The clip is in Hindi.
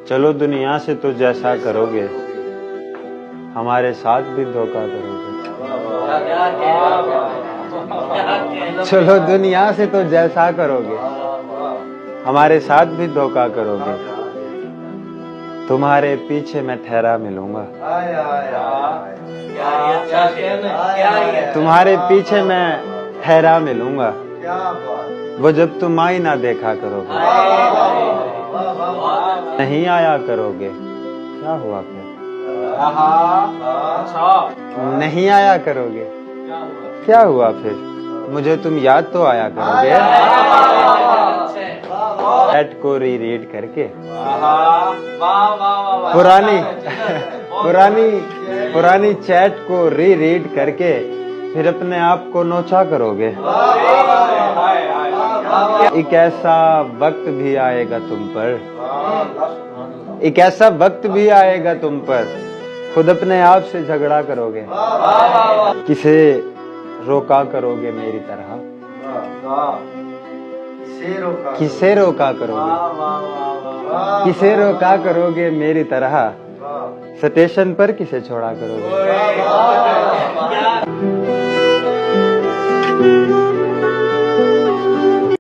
चलो दुनिया से तो जैसा करोगे हमारे साथ भी धोखा करोगे। चलो दुनिया से तो जैसा करोगे हमारे साथ भी धोखा करोगे। तुम्हारे पीछे मैं ठहरा मिलूंगा। तुम्हारे पीछे मैं ठहरा मिलूंगा। वो जब तुम आई ना देखा करोगे, नहीं आया करोगे। क्या हुआ फिर? नहीं आया करोगे। क्या हुआ फिर? मुझे तुम याद तो आया करोगे। चैट को रीड करके पुरानी चैट को रीड करके फिर अपने आप को नोचा करोगे। एक ऐसा वक्त भी आएगा तुम पर, एक ऐसा वक्त भी आएगा तुम पर खुद अपने आप से झगड़ा करोगे। किसे रोका करोगे मेरी तरह? किसे रोका करोगे? किसे रोका करोगे मेरी तरह? स्टेशन पर किसे छोड़ा करोगे?